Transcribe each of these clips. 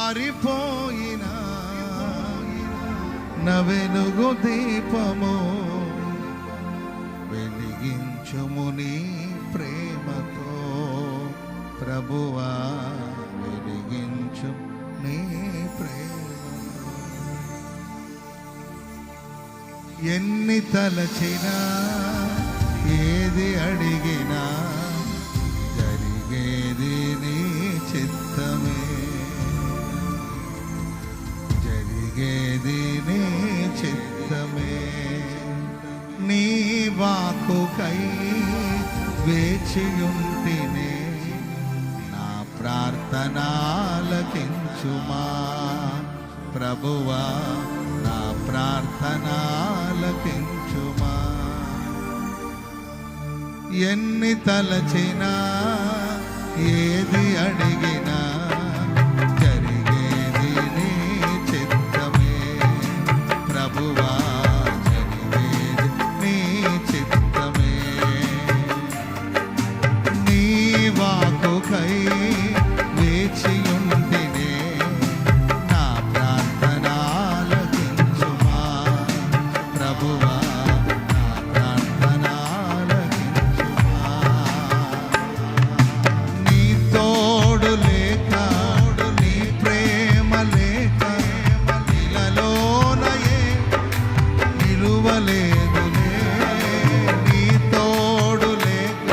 ఆరిపోయిన నా వెలుగు దీపము వెలిగించుము నీ ప్రేమతో ప్రభువా, వెలిగించు నీ ప్రేమతో. ఎన్ని తలచినా ఏది అడిగినా జరిగేది నీ చిత్తమే, జరిగేది నీ చిత్తమే. నీ వాక్కుకై వేచియుంటినే నా ప్రార్థనాలకించుమా ప్రభువా, నా ప్రార్థనాలకించుమా. ఎన్ని తలచినా ఏది అడిగినా జరిగేది నీ చిత్తమే ప్రభువా, జరిగేది నీ చిత్తమే. నీ వాక్కుకై వేచియుంటినే నా ప్రార్థనాలకించుమా ప్రభువా, నా ప్రార్థనాలకించుమా. నీ తోడు లేక నీ ప్రేమ లేక ఇలలోనయే నిలువలేదులే. నీ తోడు లేక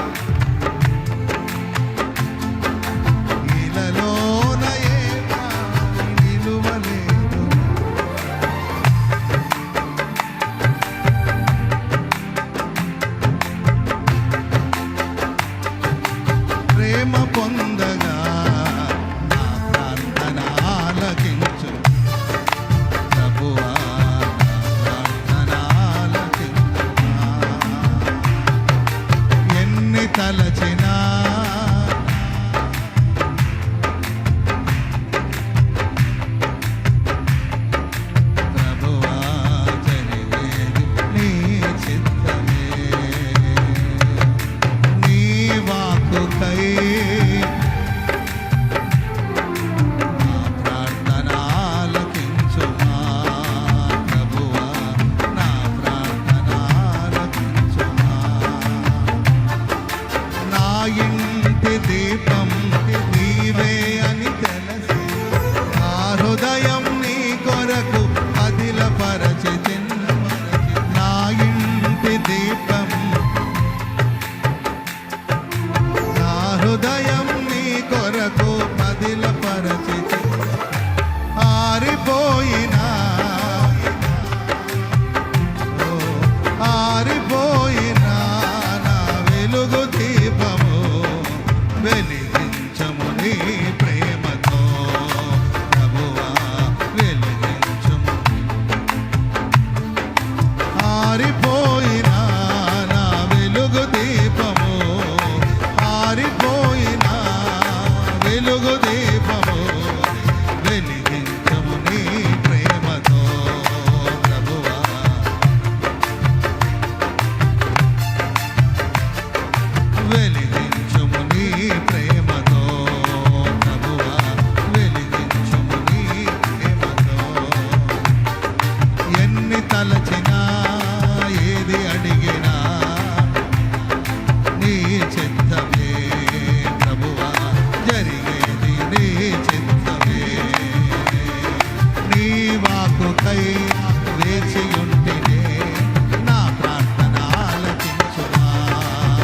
ఇలలోనయే నిలువలేదు. ప్రేమ పొందగా నా ప్రార్థన ఆలకించు ప్రభువా, నా ప్రార్థన ఆలకించుమా. ఎన్ని తలచినా ప్రభువా, జరిగేది నీ చిత్తమే. నీ వాక్కుకై నా ప్రార్థనాలకించుమా ప్రభువా, నా ప్రార్థనాలకించుమా. నా ఇంటి దీపం నీవే అని తెలిసి నా హృదయం నీ కొరకు అదిలపరచితిన్. నా ఇంటి దీపం నా హృదయం నీ కొరకు అదిలపరచితి. ఆరిపోయినా ఆరిపోయినా నా వెలుగు దీపము వెలిగించము నీ ప్రేమతో ప్రభువా, వెలిగించము. ఆరిపోయినా నా వెలుగు దీపము, ఆరిపోయినా వెలుగు దీపము వెలిగించము నీ ప్రేమతో ప్రభువా. వెలిగించుము నీ ప్రేమతో ప్రభువా, వెలిగించుము నీ ప్రేమతో. ఎన్ని తలచినా ఏది అడిగినా నీ చిత్తమే ప్రభువా, జరిగేది నీ చిత్తమే. నీ వాక్కుకై వేచియుంటినే నా ప్రార్థన ఆలకించుమా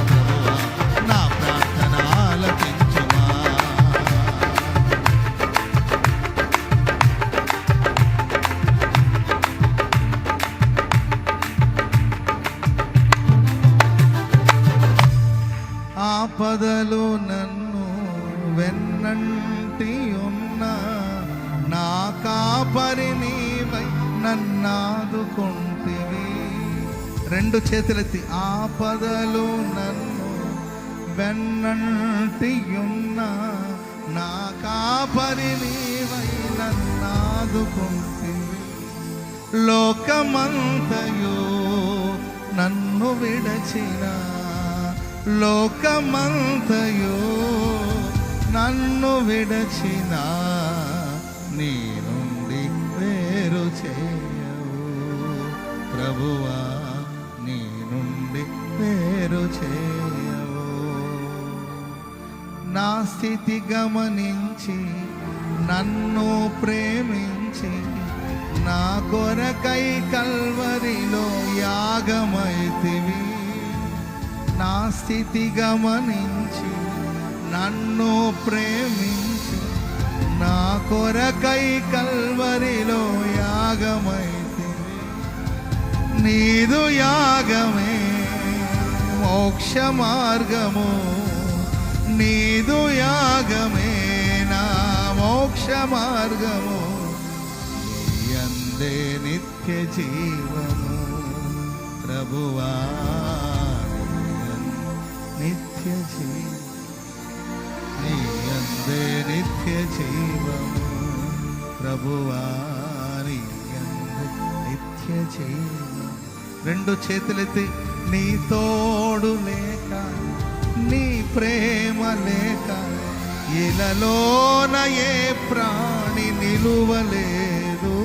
ప్రభువా, నా ప్రార్థన ఆలకించుమా. ఆపదలో నన్ను వెన్నంటి ఉన్న నా కాపరి నీవై నన్నాదుకుంటివి. రెండు చేతులెత్తి. ఆపదలో నన్ను వెన్నంటి ఉన్న నా కాపరి నీవై నన్నాదుకుంటివి. లోకమంతయు నన్ను విడచిన, లోకమంతయు నన్ను విడచిన నీ నుండి వేరు చేయవు. ప్రభువా నీ నుండి వేరు చేయవు. నా స్థితి గమనించి నన్ను ప్రేమించి నా కొరకై కల్వరిలో యాగమైతివి. నా స్థితి గమనించి నన్ను ప్రేమించి నా కొరకై కల్వరిలో యాగమైతివి. నీదు యాగమే మోక్ష మార్గము, నీదు యాగమే నా మోక్ష మార్గము. నీ అందే నిత్య జీవము. ప్రభువా నిత్య జీవం, నీ అందే నిత్య జీవము. ప్రభువా నీ అందే నిత్య జీవం. రెండు చేతులెత్తి నీ తోడు లేక నీ ప్రేమ లేక ఇలలోన ఏ ప్రాణి నిలువలేదు.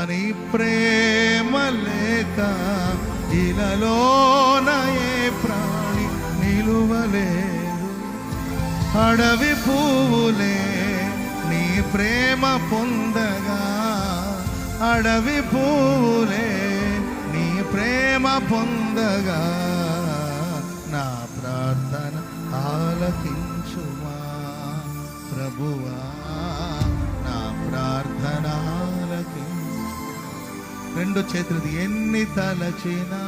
నీ ప్రేమ లేక ఇలలోన ఏ ప్రాణి నిలువలేదు. అడవి పువ్వులే నీ ప్రేమ పొందగా, అడవి పువ్వులే నీ ప్రేమ పొందగా, నా ప్రార్థన ఆలకించుమా. ప్రభువా నా ప్రార్థన ఆలకించు. రెండు చేతులది ఎన్ని తలచినా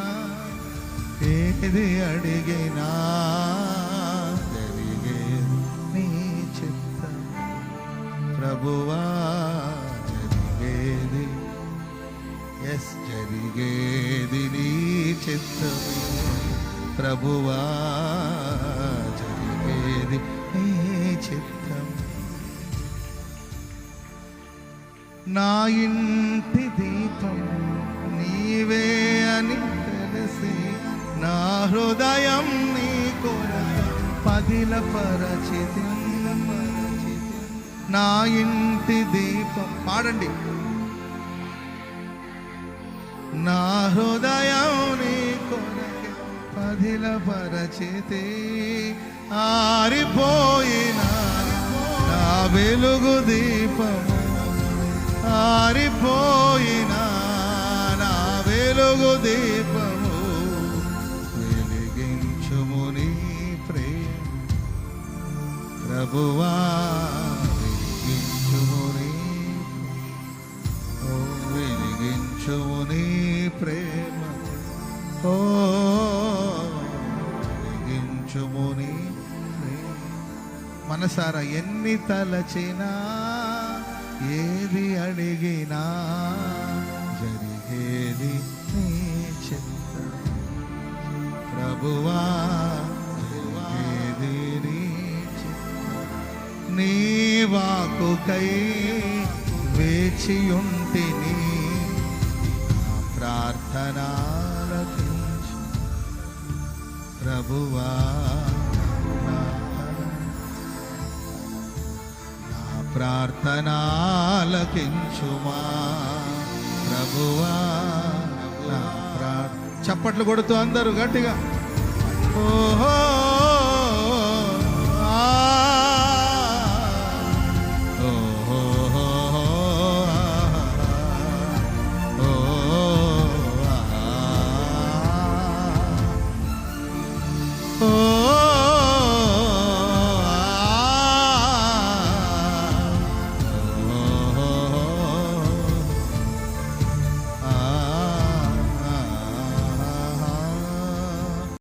ఏది అడిగినా జరిగే నీ చిత్తం. ప్రభువా జరిగేది, ఎస్ జరిగేది నీ చిత్తమే. ప్రభువా జరిగేది నీ చిత్తం. నా ఇంటి దీపం నీవే అని తెలిసి నా హృదయం నీ కొరకు పదిలపరచితి. నా ఇంటి దీపం పాడండి. నా హృదయం నీ కొరకు పదిలపరచితి. ఆరిపోయిన నా వెలుగు దీపము, ఆరిపోయిన నా వెలుగు దీపము, వెలిగించుము నీ ప్రేమ. ప్రభువా వెలిగించుము నీ, ఓ వెలిగించుము నీ ప్రేమ. ఓ వెలిగించుము నీ ప్రేమ. మనసారా ఎన్ని తలచినా ఏది అడిగినా జరిగేది నీ చిత్తం. ప్రభువా జరిగేది నీ చిత్తం. నీ వాక్కుకై వేచియుంటిని, నా ప్రార్థన ఆలకించు. ప్రభువా ప్రార్థన ఆలకించుమా. ప్రభువా చప్పట్లు కొడుతూ అందరూ గట్టిగా ఓహో